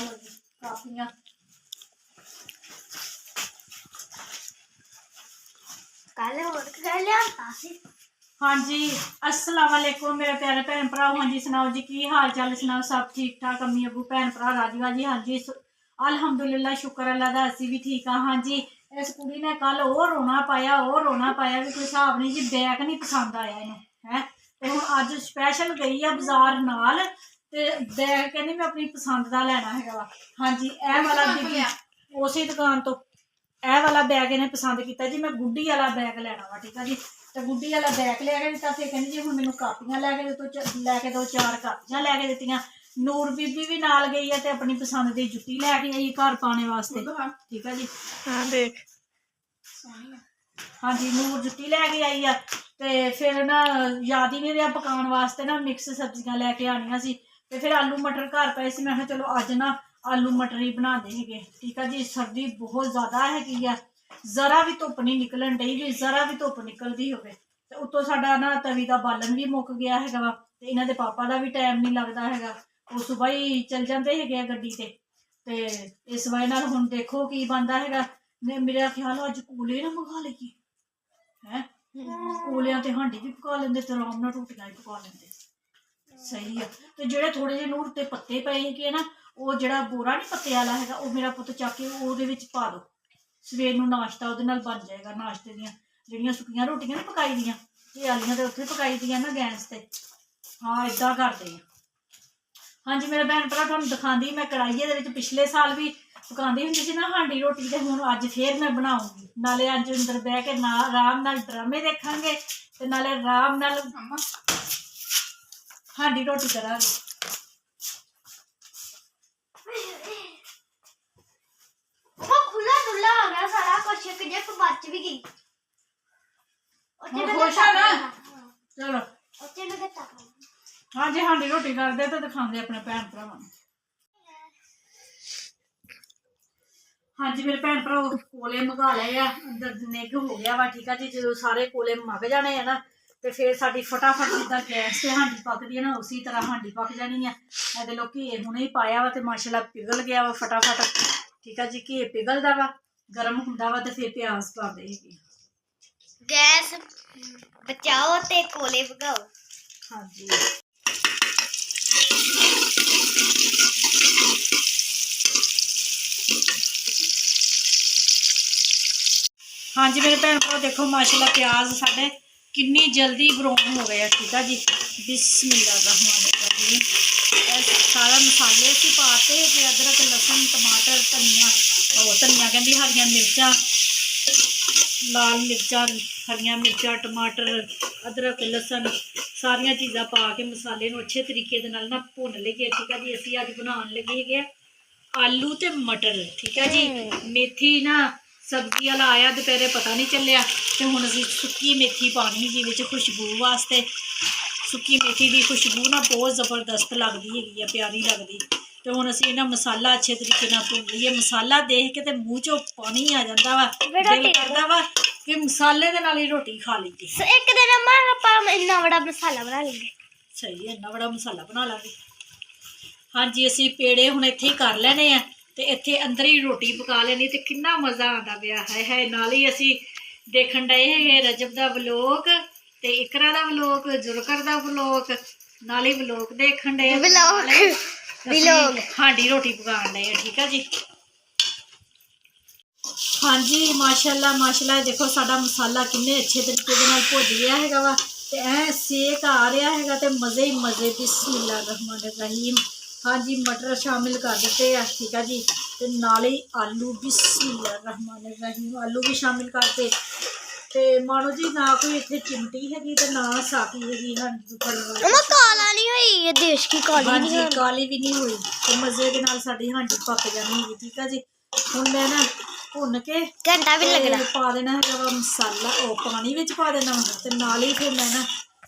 लो जी काफियां हाँ जी अस्सलाम वालेकुम मेरे प्यारे भैन भराओ। हाँ जी सुनाओ जी की हाल चाल सुनाओ सब ठीक ठाक अम्मी अबू भैन भरा राजी बाजी। हाँ जी अलहमदुलिल्लाह शुक्र अल्लाह दा असी भी ठीक हाँ। हाँ जी इस कुड़ी ने कल रोना पाया भी कोई हिसाब नहीं जी बैग नहीं पसंद आया इन्हें है ते हुण अज स्पैशल गई है बाजार नाल ते बैग कहनी मैं अपनी पसंद का लैना है वा। हाँ जी ए वाला उसी दुकान तो ए वाला बैग इन्हें पसंद किया जी मैं गुड्डी वाला बैग लैना वा ठीक है जी। तो गुड्डी वाला बैग लैके दिता फिर कहनी जी हुण मैनूं कापियां लैके दो 4 कापियां लैके दित्तियां। नूर बीबी भी नाल गई है ते अपनी पसंद की जुत्ती लैके आई घर पाने वास्ते ठीक है जी। हाँ देख हाँ जी नूर जुत्ती लैके आई है ते फिर ना याद ही नहीं रहा पकाने वास्ते ना मिक्स सब्जियां लैके आनियां सी ते फिर आलू मटर घर पे सी मैं कहा चलो अज ना आलू मटर ही बना देंगे ठीक है जी। सर्दी बहुत ज़्यादा हैगी है जरा भी धुप नहीं निकलन डई भी जरा भी धुप निकलती हो उतों साडा ना तवी का बालन भी मुक गया है वा ते इन्हां दे पापा का भी टाइम नहीं लगता है वो सुबह ही चल जाते है गड्डी ते इस वजह नाल हुण देखो की बनता है। मेरा ख्याल अज कूले ना मंगा लीए है कूलियां ते हांडी भी पका लेंदे ते आराम नाल रोटियां भी पका लेंदे सही है। तो जेडे थोड़े जे नूर ते पत्ते पे है ना वो जड़ा बोरा नहीं पत्ते वाला है वो मेरा पुत चक के वो पा दो सवेर नूं नाश्ता वो बन जाएगा नाश्ते दियां जिहड़ियां सुक्कियां रोटियां नहीं पकाई दियां ये आलियां तो उत्थे पकाई दियां ना गैस ते हाँ इदा करते हैं। हाँ जी मेरा भैन भरा तुहानूं दिखांदी मैं कढ़ाइये दे विच पिछले साल भी पकांदी हुंदी सी ना हांडी रोटी ते हुण अज फिर मैं बनाऊंगी नाले अज अंदर बह के ना आराम नाल ड्रामे देखांगे ते नाले आराम नाल हांडी रोटी करांगे। खुला डुला हो गया सारा कुछ एक जे बच भी गई खुश है ना चलो ओते में गत्ता हाँ जी हांडी रोटी करदे तो दिखांदे अपने भैन भरावां नूं। हाँ जी मेरे भैन भरा कोले मंगा ले अंदर निग हो गया वा ठीक है जी। जो सारे कोले मग जाने है ना तो फिर साडी फटाफट जिद्दां गैस से हांडी पकदी है ना उसी तरह हांडी पक जानी है। ते लोग घी हुणे ही पाया वा ते माशाल्लाह पिघल गया वा फटाफट ठीक है जी। घी पिघलदा वा गर्म हुंदा वा ते फिर प्याज पा दे गैस बचाओ ते कोले भगाओ। हाँ जी हाँ जी मेरे भैन भरा देखो माशाल्लाह प्याज साढ़े कितनी जल्दी ब्राउन हो गए ठीक है जी। बिस्मिल्लाहिर्रहमानिर्रहीम सारा मसाले असीं पाते कि अदरक लसन टमाटर धनिया कहती हरियां मिर्चा लाल मिर्चा हरियां मिर्चा टमाटर अदरक लसन सारिया चीज़ां पा के मसाले नूं अच्छे तरीके दे नाल ना भुन लईए ठीक है जी। असीं अज बनाउण लगे है आलू ते मटर ठीक है जी। मेथी ना सब्जी वाला आया दोपहरे पता नहीं चलिया तो हुण असीं सुक्की मेथी पानी जी विच खुशबू वास्ते सुक्की मेथी की खुशबू ना बहुत ज़बरदस्त लगती है प्यारी लगती। तो हुण असीं इन्हां मसाला अच्छे तरीके नाल भुन लईए मसाला देख के ते मूँह चों पानी आ जाता वा दिल करदा वा कि मसाले दे नाल ही रोटी खा लीए। एक दिन अम्मा आपां इन्ना बड़ा मसाला बना लेंगे सही है इन्ना बड़ा मसाला बना लांगे। हाँ जी असीं पेड़े हुण इत्थे ही कर लैने आ ते इत्थे अंदर ही रोटी पका लेनी ते कितना मज़ा आंदा पिया है नाल ही असीं देखण डए है रजब दा व्लॉग ते इकरा दा व्लॉग जुलकर दा व्लॉग नाल ही व्लॉग देखण डए व्लॉग हांडी रोटी पकाण डए ठीक है जी। हाँ जी माशाल्लाह माशाल्लाह देखो साडा मसाला किन्ने अच्छे तरीके दे नाल भुज गया हैगा वा ते ऐ सेक आ रहा हैगा ते मज़े ही मज़े। बिस्मिल्लाहिर्रहमानिर्रहीम हाँ जी मटर शामिल कर दिते हैं ठीक है जी ते नाल ही आलू बिस्मिल्लाहिर्रहमानिर्रहीम आलू भी शामिल करते ते मानो जी ना कोई इत्थे चिमटी हैगी ते ना साकी हैगी। हाँ जी काला नहीं हुई ये देश की काली हाँ जी काली भी नहीं हुई तो मज़े के नाल साडी हांडी पक जानी है ठीक है जी। हुण मैं ना भुन के घंटा भी लगना पा देना है मसाला ओ पानी विच पा देना ते नाल ही फिर मैं ना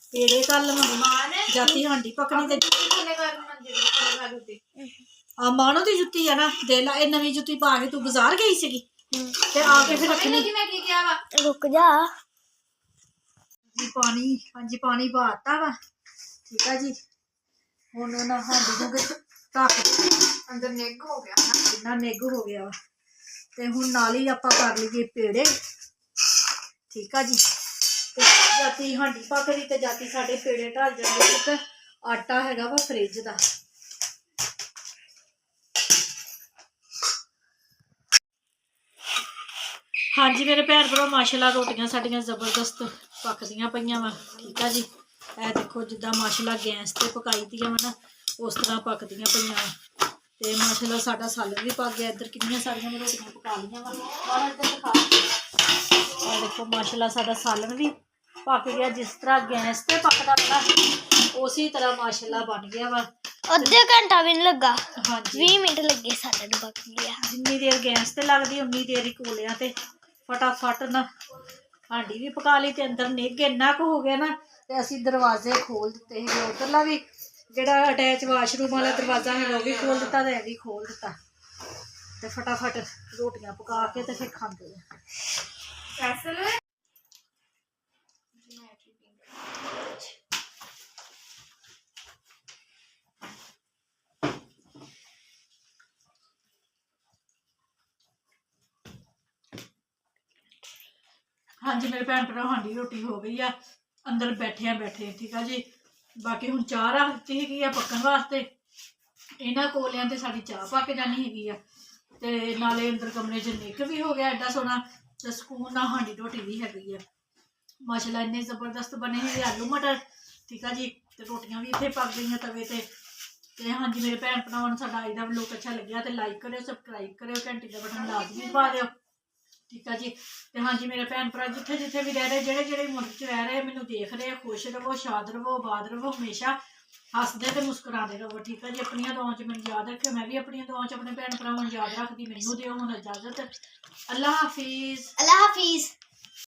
पेड़े कर लवां जाती हांडी पकनी ते आ मानो दी जुत्ती है ना दे ला ए नवीं जुत्ती पा के तू बाजार गई सी ते आके फिर रखनी रुक जा जी पानी हाँ जी पानी पाता वा ठीक है जी। हुण ना हांडी नूं ढक ਅੰਦਰ ਨਿੱਘ ਹੋ ਗਿਆ ਨਾ। ਕਿੰਨਾ ਨਿੱਘ ਹੋ ਗਿਆ ਵਾ। ਤੇ ਹੁਣ ਨਾਲ ਹੀ ਆਪਾਂ ਕਰ ਲਈਏ ਪੇੜੇ। ਠੀਕ ਆ ਜੀ। ਤੇ ਜਾਤੀ ਹਾਂਡੀ ਪੱਕਦੀ ਤੇ ਜਾਤੀ ਸਾਡੇ ਪੇੜੇ ਢਲ ਜਾਂਦੇ। ਤੇ ਆਟਾ ਹੈਗਾ ਵਾ ਫ੍ਰਿਜ ਦਾ। ਹਾਂਜੀ ਮੇਰੇ ਭੈਣ ਭਰਾ ਮਾਸ਼ਾਅੱਲਾ ਰੋਟੀਆਂ ਸਾਡੀਆਂ ਜ਼ਬਰਦਸਤ ਪੱਕਦੀਆਂ ਪਈਆਂ ਵਾ। ਠੀਕ ਆ ਜੀ। ਇਹ ਦੇਖੋ ਜਿੱਦਾਂ ਮਾਸ਼ਾਅੱਲਾ ਗੈਸ ਤੇ ਪਕਾਈ ਦੀਆਂ ਵਾ ਨਾ ਉਸ ਤਰ੍ਹਾਂ ਪੱਕਦੀਆਂ ਪਈਆਂ ਵਾ। ਤੇ ਮਾਸ਼ਾਅੱਲਾ ਸਾਡਾ ਸਾਲਨ ਵੀ ਪੱਕ ਗਿਆ। ਇੱਧਰ ਕਿੰਨੀਆਂ ਸਾਰੀਆਂ ਮੈਂ ਰੋਟੀਆਂ ਪਕਾ ਲਈਆਂ ਵਾ। ਇਹ ਦੇਖੋ ਮਾਸ਼ਾਅੱਲਾ ਸਾਡਾ ਸਾਲਨ ਵੀ ਪੱਕ ਗਿਆ। ਜਿਸ ਤਰ੍ਹਾਂ ਗੈਸ ਤੇ ਪੱਕਦਾ ਵਾ ਉਸੇ ਤਰ੍ਹਾਂ ਮਾਸ਼ਾਅੱਲਾ ਬਣ ਗਿਆ ਵਾ। ਅੱਧੇ ਘੰਟਾ ਵੀ ਨਹੀਂ ਲੱਗਾ। ਹਾਂਜੀ 20 ਮਿੰਟ ਲੱਗੇ ਸਾਡਾ ਨੂੰ ਪੱਕ ਗਿਆ। ਜਿੰਨੀ ਦੇਰ ਗੈਸ ਤੇ ਲੱਗਦੀ ਉਨੀ ਦੇਰ ਹੀ ਕੋਲਿਆਂ ਤੇ ਫਟਾਫਟ ਨਾ ਹਾਂਡੀ ਵੀ ਪਕਾ ਲਈ। ਤੇ ਅੰਦਰ ਨਿੱਘ ਇੰਨਾ ਕੁ ਹੋ ਗਿਆ ਨਾ ਤੇ ਅਸੀਂ ਦਰਵਾਜ਼ੇ ਖੋਲ ਦਿੱਤੇ ਹੈਗੇ। ਉਧਰਲਾ ਵੀ ਜਿਹੜਾ ਅਟੈਚ ਵਾਸ਼ਰੂਮ ਵਾਲਾ ਦਰਵਾਜ਼ਾ ਹੈਗਾ ਉਹ ਵੀ ਖੋਲ ਦਿੱਤਾ ਤੇ ਇਹ ਵੀ ਖੋਲ ਦਿੱਤਾ। ਤੇ ਫਟਾਫਟ ਰੋਟੀਆਂ ਪਕਾ ਕੇ ਤੇ ਫਿਰ ਖਾਂਦੇ ਆ। ਹਾਂਜੀ ਮੇਰੇ ਭੈਣ ਭਰਾ ਹਾਂਡੀ ਰੋਟੀ ਹੋ ਗਈ ਆ। ਅੰਦਰ ਬੈਠੇ ਠੀਕ ਆ ਜੀ। ਬਾਕੀ ਹੁਣ ਚਾਹ ਰੱਖ ਦਿੱਤੀ ਹੈਗੀ ਆ ਪੱਕਣ ਵਾਸਤੇ। ਇਹਨਾਂ ਕੋਲਿਆਂ ਤੇ ਸਾਡੀ ਚਾਹ ਪੱਕ ਜਾਣੀ ਹੈਗੀ ਆ। ਤੇ ਨਾਲੇ ਅੰਦਰ ਕਮਰੇ 'ਚ ਨਿੱਘ ਵੀ ਹੋ ਗਿਆ ਐਡਾ ਸੋਹਣਾ। ਤੇ ਸਕੂਨ ਨਾਲ ਹਾਂਡੀ ਰੋਟੀ ਵੀ ਹੈਗੀ ਆ। ਮਾਸ਼ਾਅੱਲਾ ਇੰਨੇ ਜ਼ਬਰਦਸਤ ਬਣੇ ਹੈਗੇ ਆਲੂ ਮਟਰ। ਠੀਕ ਆ ਜੀ। ਤੇ ਰੋਟੀਆਂ ਵੀ ਇੱਥੇ ਪੱਕ ਗਈਆਂ ਤਵੇ ਤੇ। ਤੇ ਹਾਂਜੀ ਮੇਰੇ ਭੈਣ ਭਰਾਵਾਂ ਨੂੰ ਸਾਡਾ ਅੱਜ ਦਾ ਵਲੋਗ ਅੱਛਾ ਲੱਗਿਆ ਤੇ ਲਾਈਕ ਕਰਿਓ, ਸਬਸਕ੍ਰਾਈਬ ਕਰਿਓ, ਘੰਟੀ ਦਾ ਬਟਨ ਲਾਜ਼ਮੀ ਪਾ ਦਿਓ। ਠੀਕ ਆ ਜੀ। ਤੇ ਹਾਂਜੀ ਮੇਰੇ ਭੈਣ ਭਰਾ ਜਿੱਥੇ ਜਿੱਥੇ ਵੀ ਰਹਿ ਰਹੇ, ਜਿਹੜੇ ਜਿਹੜੇ ਮੁਲਕ 'ਚ ਰਹਿ ਰਹੇ ਮੈਨੂੰ ਦੇਖ ਰਹੇ, ਖੁਸ਼ ਰਹੋ, ਸ਼ਾਦ ਰਹੋ, ਆਬਾਦ ਰਹੋ, ਹਮੇਸ਼ਾ ਹੱਸਦੇ ਤੇ ਮੁਸਕਰਾਉਂਦੇ ਰਹੋ। ਠੀਕ ਆ ਜੀ। ਆਪਣੀਆਂ ਦੁਆਵਾਂ 'ਚ ਮੈਨੂੰ ਯਾਦ ਰੱਖਿਓ। ਮੈਂ ਵੀ ਆਪਣੀਆਂ ਦੁਆਵਾਂ 'ਚ ਆਪਣੇ ਭੈਣ ਭਰਾਵਾਂ ਨੂੰ ਯਾਦ ਰੱਖਦੀ। ਮੈਨੂੰ ਦਿਓ ਹੁਣ ਇਜਾਜ਼ਤ। ਅੱਲਾ ਹਾਫਿਜ਼। ਅੱਲਾ ਹਾਫਿਜ਼।